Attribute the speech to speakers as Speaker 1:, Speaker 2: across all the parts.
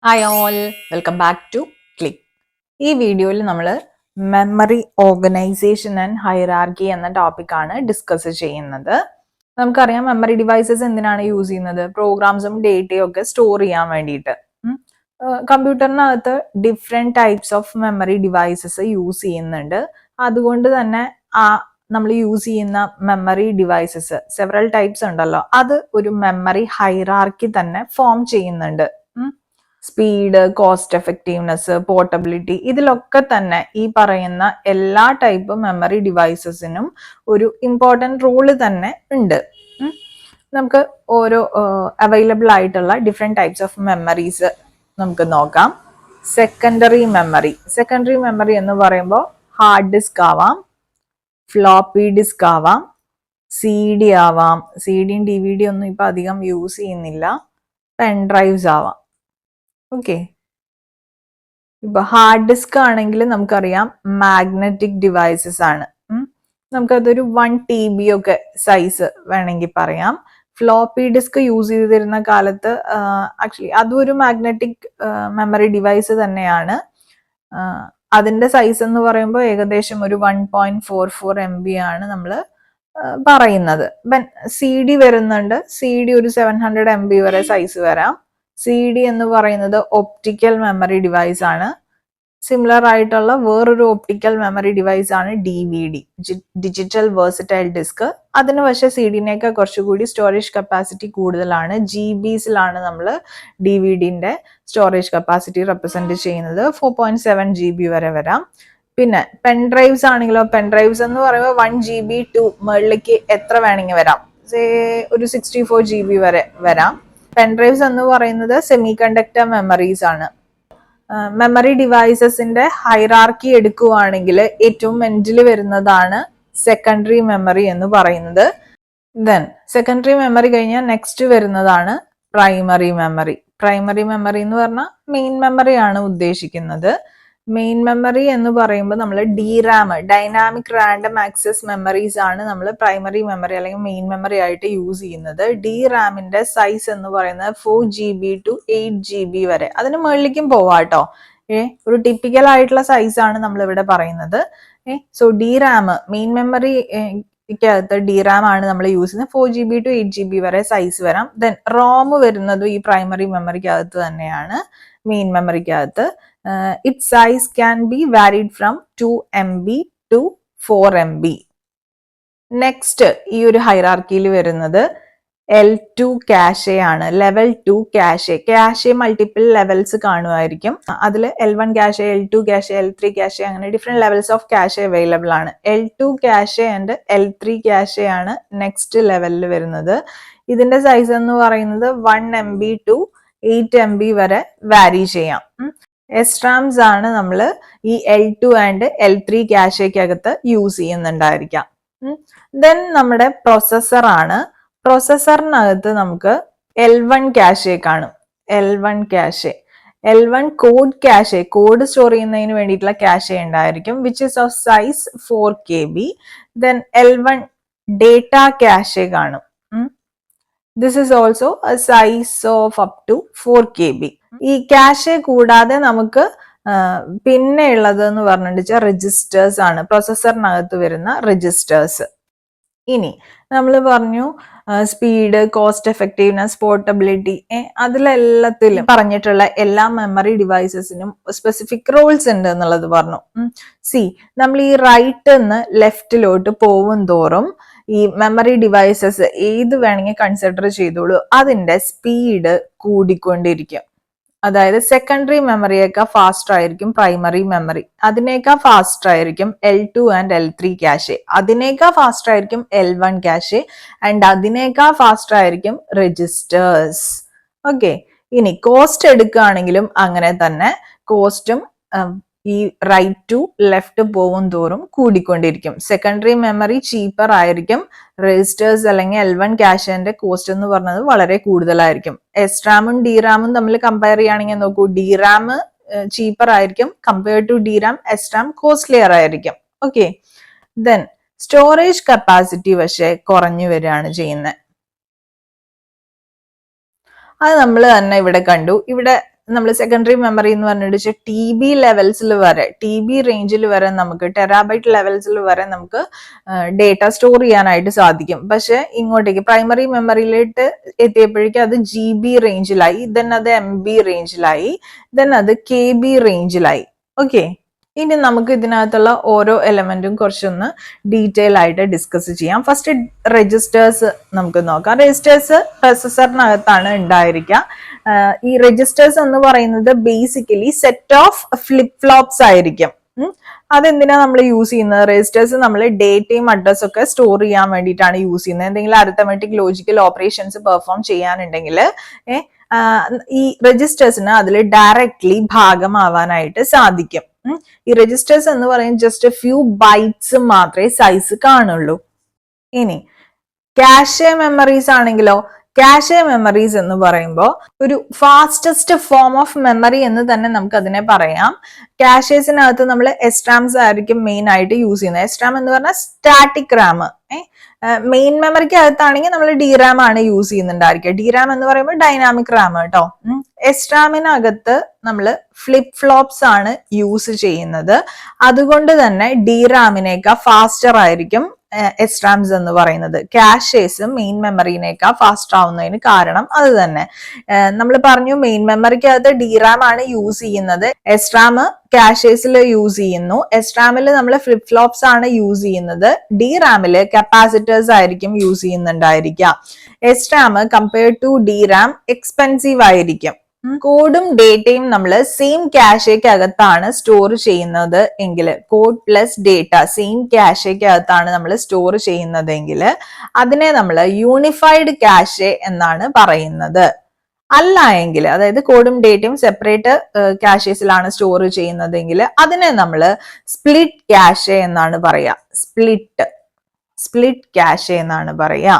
Speaker 1: Hi all, welcome back to click. ഈ വീഡിയോയിൽ നമ്മൾ മെമ്മറി ഓർഗനൈസേഷൻ ആൻഡ് ഹൈറാർക്കി എന്ന ടോപ്പിക്കാണ് ഡിസ്കസ് ചെയ്യുന്നത്. നമുക്കറിയാം മെമ്മറി ഡിവൈസസ് എന്തിനാണ് യൂസ് ചെയ്യുന്നത്? പ്രോഗ്രാംസും ഡേറ്റയും ഒക്കെ സ്റ്റോർ ചെയ്യാൻ വേണ്ടിയിട്ട്. കമ്പ്യൂട്ടറിനകത്ത് different types of memory devices use ചെയ്യുന്നുണ്ട്. അതുകൊണ്ട് തന്നെ നമ്മൾ യൂസ് ചെയ്യുന്ന മെമ്മറി ഡിവൈസസ് സെവറൽ ടൈപ്സ് ഉണ്ടല്ലോ, അത് ഒരു മെമ്മറി ഹൈറാർക്കി തന്നെ ഫോം ചെയ്യുന്നുണ്ട്. സ്പീഡ്, കോസ്റ്റ് എഫക്റ്റീവ്നെസ്, പോർട്ടബിലിറ്റി, ഇതിലൊക്കെ തന്നെ ഈ പറയുന്ന എല്ലാ ടൈപ്പ് മെമ്മറി ഡിവൈസസിനും ഒരു ഇമ്പോർട്ടൻറ്റ് റോള് തന്നെ ഉണ്ട്. നമുക്ക് ഓരോ അവൈലബിൾ ആയിട്ടുള്ള ഡിഫറെൻറ്റ് ടൈപ്സ് ഓഫ് മെമ്മറീസ് നമുക്ക് നോക്കാം. സെക്കൻഡറി മെമ്മറി എന്ന് പറയുമ്പോൾ ഹാർഡ് ഡിസ്ക് ആവാം, ഫ്ലോപ്പി ഡിസ്ക് ആവാം, സി ഡി ആവാം. സി ഡിയും ഡി വി ഡി ഒന്നും ഇപ്പം അധികം യൂസ് ചെയ്യുന്നില്ല. പെൻ ഡ്രൈവ്സ് ആവാം. ഓക്കെ, ഇപ്പൊ ഹാർഡ് ഡിസ്ക് ആണെങ്കിൽ നമുക്കറിയാം മാഗ്നറ്റിക് ഡിവൈസസ് ആണ്. നമുക്കതൊരു 1 TB ഒക്കെ സൈസ് വേണമെങ്കിൽ പറയാം. ഫ്ലോപ്പി ഡിസ്ക് യൂസ് ചെയ്തിരുന്ന കാലത്ത് ആക്ച്വലി അതും ഒരു മാഗ്നറ്റിക് മെമ്മറി ഡിവൈസ് തന്നെയാണ്. അതിന്റെ സൈസ് എന്ന് പറയുമ്പോൾ ഏകദേശം ഒരു 1.44 MB ആണ് നമ്മൾ പറയുന്നത്. സി ഡി വരുന്നുണ്ട്. സി ഡി ഒരു 700 MB വരെ സൈസ് വരാം. സി ഡി എന്ന് പറയുന്നത് ഒപ്റ്റിക്കൽ മെമ്മറി ഡിവൈസ് ആണ്. സിമിലർ ആയിട്ടുള്ള വേറൊരു ഒപ്റ്റിക്കൽ മെമ്മറി ഡിവൈസ് ആണ് DVD, ഡിജിറ്റൽ വേഴ്സറ്റൈൽ ഡിസ്ക്. അതിന് പക്ഷേ സി ഡിനേക്കാൾ കുറച്ചുകൂടി സ്റ്റോറേജ് കപ്പാസിറ്റി കൂടുതലാണ്. GBസിലാണ് നമ്മൾ DVDന്റെ സ്റ്റോറേജ് കപ്പാസിറ്റി റെപ്രസെന്റ് ചെയ്യുന്നത്. 4.7 GB വരെ വരാം. പിന്നെ പെൻ ഡ്രൈവ്സ് ആണെങ്കിലോ, പെൻ ഡ്രൈവ്സ് എന്ന് പറയുമ്പോൾ 1 GB ടു മുകളിലേക്ക് എത്ര വേണമെങ്കിൽ വരാം. ഒരു 64 GB വരെ വരാം. പെൻ ഡ്രൈവ്സ് എന്ന് പറയുന്നത് സെമി കണ്ടക്ടർ മെമ്മറീസ് ആണ്. മെമ്മറി ഡിവൈസസിന്റെ ഹൈറാർക്കി എടുക്കുകയാണെങ്കിൽ ഏറ്റവും എൻഡിൽ വരുന്നതാണ് സെക്കൻഡറി മെമ്മറി എന്ന് പറയുന്നത്. ദെൻ സെക്കൻഡറി മെമ്മറി കഴിഞ്ഞാൽ നെക്സ്റ്റ് വരുന്നതാണ് പ്രൈമറി മെമ്മറി. പ്രൈമറി മെമ്മറി എന്ന് പറഞ്ഞാൽ മെയിൻ മെമ്മറി ആണ് ഉദ്ദേശിക്കുന്നത്. മെയിൻ മെമ്മറി എന്ന് പറയുമ്പോൾ നമ്മൾ DRAM, dynamic random access memories ആണ് നമ്മൾ പ്രൈമറി മെമ്മറി അല്ലെങ്കിൽ മെയിൻ മെമ്മറി ആയിട്ട് യൂസ് ചെയ്യുന്നത്. DRAMന്റെ സൈസ് എന്ന് പറയുന്നത് 4 GB ടു 8 GB വരെ, അതിന് മുകളിലേക്കും പോവാട്ടോ. ഒരു ടിപ്പിക്കൽ ആയിട്ടുള്ള സൈസ് ആണ് നമ്മൾ ഇവിടെ പറയുന്നത്. സോ DRAM മെയിൻ മെമ്മറി ക്കകത്ത് DRAM ആണ് നമ്മൾ യൂസ് ചെയ്യുന്നത്. 4 GB ടു 8 GB വരെ സൈസ് വരാം. ദെൻ ROM വരുന്നതും ഈ പ്രൈമറി മെമ്മറിക്കകത്ത് തന്നെയാണ്, മെയിൻ മെമ്മറിക്കകത്ത്. Its size can be varied from 2 MB to 4 MB. Next ഈ ഒരു ഹൈറാർക്കിയിൽ വരുന്നത് L2 ക്യാഷെ ആണ്. Level 2 cache. Cache multiple levels കാണുമായിരിക്കും. അതിൽ L1 cache, L2 cache, L3 cache, അങ്ങനെ different levels of cache available ആണ്. L2 cache and L3 cache ആണ് നെക്സ്റ്റ് ലെവലിൽ വരുന്നത്. ഇതിന്റെ സൈസ് എന്ന് പറയുന്നത് 1 MB ടു 8 MB വരെ വാരി ചെയ്യാം. SRAMs ആണ് നമ്മൾ ഈ L2 ആൻഡ് L3 ക്യാഷയ്ക്കകത്ത് യൂസ് ചെയ്യുന്നുണ്ടായിരിക്കാം. ദെൻ നമ്മുടെ പ്രൊസസ്സർ ആണ്. പ്രൊസസ്സറിനകത്ത് നമുക്ക് L1 ക്യാഷെ കാണും. L1 cache, L1 code cache, code store ചെയ്യുന്നതിന് വേണ്ടിയിട്ടുള്ള ക്യാഷെ ഉണ്ടായിരിക്കും, which is of size 4 KB. Then L1 data cache കാണും. This is also a size of up to 4 KB. ഈ ക്യാഷെ കൂടാതെ നമുക്ക് പിന്നെ ഉള്ളത് എന്ന് പറഞ്ഞിട്ട് രജിസ്റ്റേഴ്സ് ആണ്, പ്രൊസസ്സറിനകത്ത് വരുന്ന രജിസ്റ്റേഴ്സ്. ഇനി നമ്മൾ പറഞ്ഞു സ്പീഡ്, കോസ്റ്റ് എഫക്റ്റീവ്നെസ്, പോർട്ടബിലിറ്റി, അതിലെല്ലാത്തിലും പറഞ്ഞിട്ടുള്ള എല്ലാ മെമ്മറി ഡിവൈസസിനും സ്പെസിഫിക് റോൾസ് ഉണ്ട് എന്നുള്ളത് പറഞ്ഞു. നമ്മൾ ഈ റൈറ്റ് നിന്ന് ലെഫ്റ്റിലോട്ട് പോകും തോറും ഈ മെമ്മറി ഡിവൈസസ് ഏത് വേണമെങ്കിൽ കൺസിഡർ ചെയ്തോളൂ, അതിന്റെ സ്പീഡ് കൂടിക്കൊണ്ടിരിക്കും. അതായത് സെക്കൻഡറി മെമ്മറിയേക്കാൾ ഫാസ്റ്റർ ആയിരിക്കും പ്രൈമറി മെമ്മറി, അതിനേക്കാൾ ഫാസ്റ്റർ ആയിരിക്കും L2 ആൻഡ് L3 ക്യാഷെ, അതിനേക്കാൾ ഫാസ്റ്റർ ആയിരിക്കും L1 ക്യാഷെ, ആൻഡ് അതിനേക്കാൾ ഫാസ്റ്റർ ആയിരിക്കും രജിസ്റ്റേഴ്സ്. ഓക്കെ, ഇനി കോസ്റ്റ് എടുക്കുകയാണെങ്കിലും അങ്ങനെ തന്നെ. കോസ്റ്റും ഈ റൈറ്റ് ടു ലെഫ്റ്റ് പോകും തോറും കൂടിക്കൊണ്ടിരിക്കും. സെക്കൻഡറി മെമ്മറി ചീപ്പർ ആയിരിക്കും. രജിസ്റ്റേഴ്സ് അല്ലെങ്കിൽ L1 ക്യാഷന്റെ കോസ്റ്റ് എന്ന് പറഞ്ഞത് വളരെ കൂടുതലായിരിക്കും. SRAMും DRAMും തമ്മിൽ കമ്പയർ ചെയ്യുകയാണെങ്കിൽ നോക്കൂ, DRAM ചീപ്പർ ആയിരിക്കും compare to DRAM. SRAM costlier ആയിരിക്കും. ഓക്കെ, ദെൻ സ്റ്റോറേജ് കപ്പാസിറ്റി പക്ഷേ കുറഞ്ഞു വരികയാണ് ചെയ്യുന്നത്. അത് നമ്മൾ തന്നെ ഇവിടെ കണ്ടു. ഇവിടെ നമ്മൾ സെക്കൻഡറി മെമ്മറി എന്ന് പറഞ്ഞിട്ട് TB ലെവൽസിൽ വരെ, TB റേഞ്ചിൽ വരെ നമുക്ക് ടെറാബൈറ്റ് ലെവൽസിൽ വരെ നമുക്ക് ഡേറ്റ സ്റ്റോർ ചെയ്യാനായിട്ട് സാധിക്കും. പക്ഷെ ഇങ്ങോട്ടേക്ക് പ്രൈമറി മെമ്മറിയിലേക്ക് എത്തിയപ്പോഴേക്കും അത് GB റേഞ്ചിലായി, ദെൻ അത് MB റേഞ്ചിലായി, ദെൻ അത് KB റേഞ്ചിലായി. ഓക്കെ, ഇനി നമുക്ക് ഇതിനകത്തുള്ള ഓരോ എലമെന്റും കുറച്ചൊന്ന് ഡീറ്റെയിൽ ആയിട്ട് ഡിസ്കസ് ചെയ്യാം. ഫസ്റ്റ് രജിസ്റ്റേഴ്സ് നമുക്ക് നോക്കാം. രജിസ്റ്റേഴ്സ് പ്രൊസസറിനകത്താണ് ഉണ്ടായിരിക്കുക. ഈ രജിസ്റ്റേഴ്സ് എന്ന് പറയുന്നത് basically set of flip flops ആയിരിക്കും. അതെന്തിനാ നമ്മൾ യൂസ് ചെയ്യുന്നത്? രജിസ്റ്റേഴ്സ് നമ്മൾ ഡേറ്റയും അഡ്രസ് ഒക്കെ സ്റ്റോർ ചെയ്യാൻ വേണ്ടിയിട്ടാണ് യൂസ് ചെയ്യുന്നത്. എന്തെങ്കിലും അരിത്തമെറ്റിക് ലോജിക്കൽ ഓപ്പറേഷൻസ് പെർഫോം ചെയ്യാനുണ്ടെങ്കിൽ ഈ രജിസ്റ്റേഴ്സിന് അതിൽ ഡയറക്ട്ലി ഭാഗമാവാനായിട്ട് സാധിക്കും. ഈ രജിസ്റ്റേഴ്സ് എന്ന് പറയുന്നത് ജസ്റ്റ് ഫ്യൂ ബൈറ്റ്സ് മാത്രമേ സൈസ് കാണുള്ളൂ. ഇനി ക്യാഷെ മെമ്മറീസ് ആണെങ്കിലോ, ക്യാഷെ മെമ്മറീസ് എന്ന് പറയുമ്പോൾ ഒരു ഫാസ്റ്റസ്റ്റ് ഫോം ഓഫ് മെമ്മറി എന്ന് തന്നെ നമുക്ക് അതിനെ പറയാം. ക്യാഷേസിനകത്ത് നമ്മൾ എസ്ട്രാംസ് ആയിരിക്കും മെയിൻ ആയിട്ട് യൂസ് ചെയ്യുന്നത്. എസ്ട്രാം എന്ന് പറഞ്ഞാൽ സ്റ്റാറ്റിക് റാം. മെയിൻ മെമ്മറിക്ക് അകത്താണെങ്കിൽ നമ്മൾ DRAM ആണ് യൂസ് ചെയ്യുന്നുണ്ടായിരിക്കുക. DRAM എന്ന് പറയുമ്പോൾ ഡൈനാമിക് റാം കേട്ടോ. എസ്ട്രാമിനകത്ത് നമ്മൾ ഫ്ലിപ്പ് ഫ്ലോപ്സ് ആണ് യൂസ് ചെയ്യുന്നത്. അതുകൊണ്ട് തന്നെ DRAMനേക്കാൾ ഫാസ്റ്റർ ആയിരിക്കും എസ്ട്രാംസ് എന്ന് പറയുന്നത്. ക്യാഷേസ് മെയിൻ മെമ്മറിനേക്കാൾ ഫാസ്റ്റ് ആവുന്നതിന് കാരണം അത് തന്നെ. നമ്മൾ പറഞ്ഞു മെയിൻ മെമ്മറിക്കകത്ത് DRAM ആണ് യൂസ് ചെയ്യുന്നത്, എസ്ട്രാം ക്യാഷേസിൽ യൂസ് ചെയ്യുന്നു. എസ്ട്രാമിൽ നമ്മൾ ഫ്ലിപ്പ് ഫ്ലോപ്സ് ആണ് യൂസ് ചെയ്യുന്നത്, DRAMല് കപ്പാസിറ്റേഴ്സ് ആയിരിക്കും യൂസ് ചെയ്യുന്നുണ്ടായിരിക്കുക. SRAM compared to DRAM expensive ആയിരിക്കും. കോഡും ഡേറ്റയും നമ്മൾ സെയിം ക്യാഷയ്ക്ക് അകത്താണ് സ്റ്റോർ ചെയ്യുന്നത് എങ്കിൽ, കോഡ് പ്ലസ് ഡേറ്റ സെയിം ക്യാഷയ്ക്ക് അകത്താണ് നമ്മൾ സ്റ്റോർ ചെയ്യുന്നതെങ്കിൽ അതിനെ നമ്മൾ യൂണിഫൈഡ് ക്യാഷെ എന്നാണ് പറയുന്നത്. അല്ല എങ്കിൽ, അതായത് കോഡും ഡേറ്റയും സെപ്പറേറ്റ് ക്യാഷേസിലാണ് സ്റ്റോർ ചെയ്യുന്നതെങ്കിൽ അതിനെ നമ്മൾ സ്പ്ലിറ്റ് ക്യാഷെ എന്നാണ് പറയാ. സ്പ്ലിറ്റ് ക്യാഷെ എന്നാണ് പറയാ.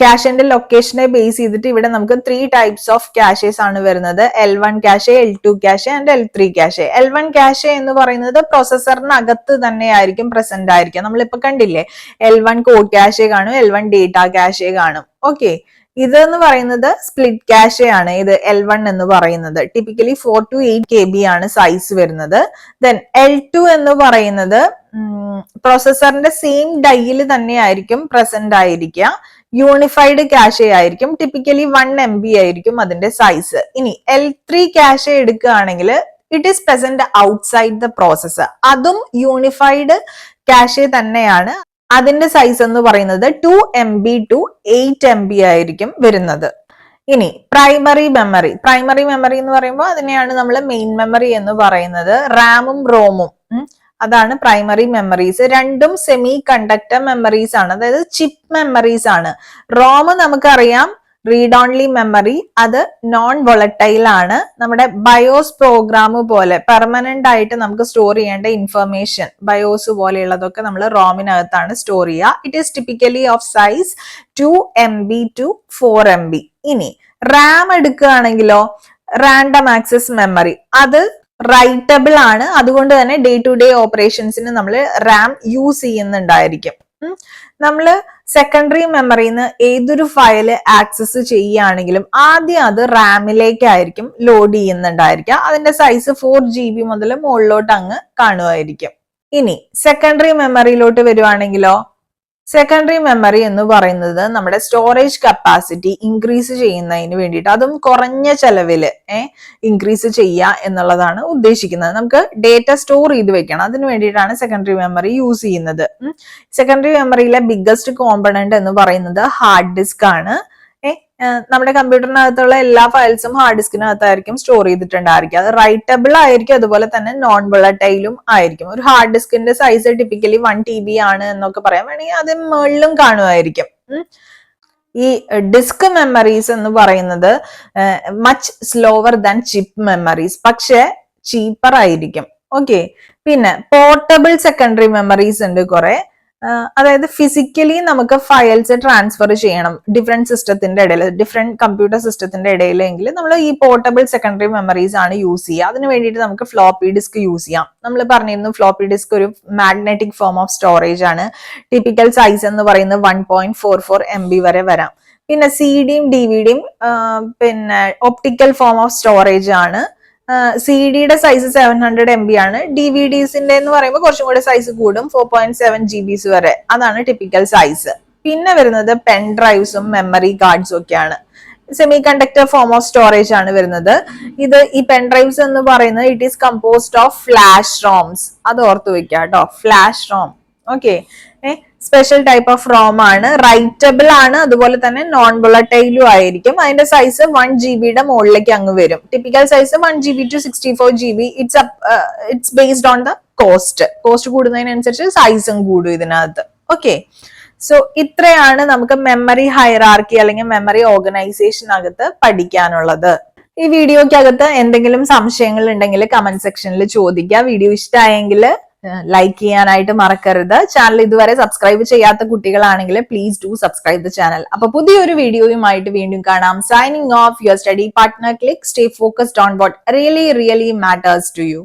Speaker 1: ക്യാഷിന്റെ ലൊക്കേഷനെ ബേസ് ചെയ്തിട്ട് ഇവിടെ നമുക്ക് 3 ടൈപ്സ് ഓഫ് ക്യാഷേസ് ആണ് വരുന്നത്. L1 cache, L2 cache and L3 cache. L1 cache എന്ന് പറയുന്നത് പ്രൊസസറിനകത്ത് തന്നെ ആയിരിക്കും പ്രസന്റ് ആയിരിക്കുക. നമ്മളിപ്പോ കണ്ടില്ലേ, L1 കോഡ് ക്യാഷെ കാണും, L1 ഡേറ്റ ക്യാഷെ കാണും. ഓക്കെ, ഇതെന്ന് പറയുന്നത് സ്പ്ലിറ്റ് ക്യാഷെ ആണ്. ഇത് L1 എന്ന് പറയുന്നത് ടിപ്പിക്കലി 4 to 8 KB ആണ് സൈസ് വരുന്നത്. ദെൻ L2 എന്ന് പറയുന്നത് പ്രൊസസറിന്റെ സെയിം ഡൈയിൽ തന്നെ ആയിരിക്കും പ്രസന്റ് ആയിരിക്കുക. യൂണിഫൈഡ് ക്യാഷെ ആയിരിക്കും, ടിപ്പിക്കലി 1 MB ആയിരിക്കും അതിന്റെ സൈസ്. ഇനി L3 ക്യാഷെ എടുക്കുകയാണെങ്കിൽ it is present outside the processor. അതും യൂണിഫൈഡ് ക്യാഷെ തന്നെയാണ്. അതിന്റെ സൈസ് എന്ന് പറയുന്നത് 2 MB to 8 MB ആയിരിക്കും വരുന്നത്. ഇനി പ്രൈമറി മെമ്മറി എന്ന് പറയുമ്പോൾ അതിനെയാണ് നമ്മൾ മെയിൻ മെമ്മറി എന്ന് പറയുന്നത്. റാമും റോമും അതാണ് പ്രൈമറി മെമ്മറീസ്. രണ്ടും സെമി കണ്ടക്ടർ മെമ്മറീസ് ആണ്, അതായത് ചിപ്പ് മെമ്മറീസ് ആണ്. റോം നമുക്കറിയാം റീഡ് ഓൺലി മെമ്മറി, അത് നോൺ വോളറ്റൈൽ ആണ്. നമ്മുടെ ബയോസ് പ്രോഗ്രാം പോലെ പെർമനന്റ് ആയിട്ട് നമുക്ക് സ്റ്റോർ ചെയ്യേണ്ട ഇൻഫർമേഷൻ, ബയോസ് പോലെയുള്ളതൊക്കെ നമ്മൾ റോമിനകത്താണ് സ്റ്റോർ ചെയ്യുക. It is typically of size 2 MB to 4 MB. ഇനി റാം എടുക്കുകയാണെങ്കിലോ, റാൻഡം ആക്സസ് മെമ്മറി, അത് റൈറ്റബിൾ ആണ്. അതുകൊണ്ട് തന്നെ ഡേ ടു ഡേ ഓപ്പറേഷൻസിന് നമ്മൾ റാം യൂസ് ചെയ്യുന്നുണ്ടായിരിക്കും. നമ്മൾ സെക്കൻഡറി മെമ്മറിന്ന് ഏതൊരു ഫയല് ആക്സസ് ചെയ്യുകയാണെങ്കിലും ആദ്യം അത് റാമിലേക്കായിരിക്കും ലോഡ് ചെയ്യുന്നുണ്ടായിരിക്കുക. അതിന്റെ സൈസ് 4 GB മുതൽ മുകളിലോട്ട് അങ്ങ് കാണുമായിരിക്കും. ഇനി സെക്കൻഡറി മെമ്മറിയിലോട്ട് വരുവാണെങ്കിലോ, സെക്കൻഡറി മെമ്മറി എന്ന് പറയുന്നത് നമ്മുടെ സ്റ്റോറേജ് കപ്പാസിറ്റി ഇൻക്രീസ് ചെയ്യുന്നതിന് വേണ്ടിയിട്ട്, അതും കുറഞ്ഞ ചെലവില് ഇൻക്രീസ് ചെയ്യുക എന്നുള്ളതാണ് ഉദ്ദേശിക്കുന്നത്. നമുക്ക് ഡേറ്റ സ്റ്റോർ ചെയ്ത് വെക്കണം, അതിന് വേണ്ടിയിട്ടാണ് സെക്കൻഡറി മെമ്മറി യൂസ് ചെയ്യുന്നത്. സെക്കൻഡറി മെമ്മറിയിലെ ബിഗ്ഗസ്റ്റ് കോമ്പണന്റ് എന്ന് പറയുന്നത് ഹാർഡ് ഡിസ്ക് ആണ്. നമ്മുടെ കമ്പ്യൂട്ടറിനകത്തുള്ള എല്ലാ ഫയൽസും ഹാർഡ് ഡിസ്കിനകത്തായിരിക്കും സ്റ്റോർ ചെയ്തിട്ടുണ്ടായിരിക്കും. അത് റൈറ്റബിൾ ആയിരിക്കും, അതുപോലെ തന്നെ നോൺ വോളറ്റൈലും ആയിരിക്കും. ഒരു ഹാർഡ് ഡിസ്കിന്റെ സൈസ് ടിപ്പിക്കലി 1 TB ആണ് എന്നൊക്കെ പറയാൻ വേണമെങ്കിൽ അത് മുകളിലും കാണുമായിരിക്കും. ഈ ഡിസ്ക് മെമ്മറീസ് എന്ന് പറയുന്നത് much slower than chip memories, പക്ഷെ ചീപ്പർ ആയിരിക്കും. ഓക്കെ, പിന്നെ പോർട്ടബിൾ സെക്കൻഡറി മെമ്മറീസ് ഉണ്ട് കുറെ. അതായത് ഫിസിക്കലി നമുക്ക് ഫയൽസ് ട്രാൻസ്ഫർ ചെയ്യണം ഡിഫറെന്റ് സിസ്റ്റത്തിന്റെ ഇടയിൽ, ഡിഫറെന്റ് കമ്പ്യൂട്ടർ സിസ്റ്റത്തിന്റെ ഇടയിലെങ്കിൽ നമ്മൾ ഈ പോർട്ടബിൾ സെക്കൻഡറി മെമ്മറീസ് ആണ് യൂസ് ചെയ്യുക. അതിന് വേണ്ടിയിട്ട് നമുക്ക് ഫ്ലോപ്പി ഡിസ്ക് യൂസ് ചെയ്യാം. നമ്മൾ പറഞ്ഞിരുന്നു ഫ്ലോപ്പി ഡിസ്ക് ഒരു മാഗ്നറ്റിക് ഫോം ഓഫ് സ്റ്റോറേജ് ആണ്. ടിപ്പിക്കൽ സൈസ് എന്ന് പറയുന്നത് 1.44 MB വരെ വരാം. പിന്നെ സിഡിയും ഡിവിഡിയും പിന്നെ ഒപ്റ്റിക്കൽ ഫോം ഓഫ് സ്റ്റോറേജ് ആണ്. സിഡിയുടെ സൈസ് 700 MB ആണ്. ഡിവിഡിസിന്റെ എന്ന് പറയുമ്പോൾ കുറച്ചും കൂടെ സൈസ് കൂടും, 4.7 GB വരെ. അതാണ് ടിപ്പിക്കൽ സൈസ്. പിന്നെ വരുന്നത് പെൻ ഡ്രൈവ്സും മെമ്മറി കാർഡ്സും ഒക്കെയാണ്. Semiconductor form of storage ആണ് വരുന്നത്. ഇത് ഈ പെൻ ഡ്രൈവ്സ് എന്ന് പറയുന്നത് it is composed of flash ROMs. അത് ഓർത്ത് വെക്കുക കേട്ടോ, flash ROM. Okay, special type of ROM ആണ്, റൈറ്റബിൾ ആണ്, അതുപോലെ തന്നെ നോൺ വോളറ്റൈലും ആയിരിക്കും. അതിന്റെ സൈസ് 1 GB മുകളിലേക്ക് അങ്ങ് വരും. Typical size 1 GB to 64 GB. It's based on the cost കൂടുന്നതിനനുസരിച്ച് സൈസും കൂടും ഇതിനകത്ത്. ഓക്കെ, സോ ഇത്രയാണ് നമുക്ക് മെമ്മറി ഹൈറാർക്കി അല്ലെങ്കിൽ മെമ്മറി ഓർഗനൈസേഷനകത്ത് പഠിക്കാനുള്ളത്. ഈ വീഡിയോക്കകത്ത് എന്തെങ്കിലും സംശയങ്ങൾ ഉണ്ടെങ്കിൽ കമന്റ് സെക്ഷനിൽ ചോദിക്കുക. വീഡിയോ ഇഷ്ടമായെങ്കിൽ ലൈക്ക് ചെയ്യാനായിട്ട് മറക്കരുത്. ചാനൽ ഇതുവരെ സബ്സ്ക്രൈബ് ചെയ്യാത്ത കുട്ടികളാണെങ്കിൽ please do subscribe the channel. അപ്പൊ പുതിയൊരു വീഡിയോയുമായിട്ട് വീണ്ടും കാണാം. Signing off, your study partner click. Stay focused on what really matters to U.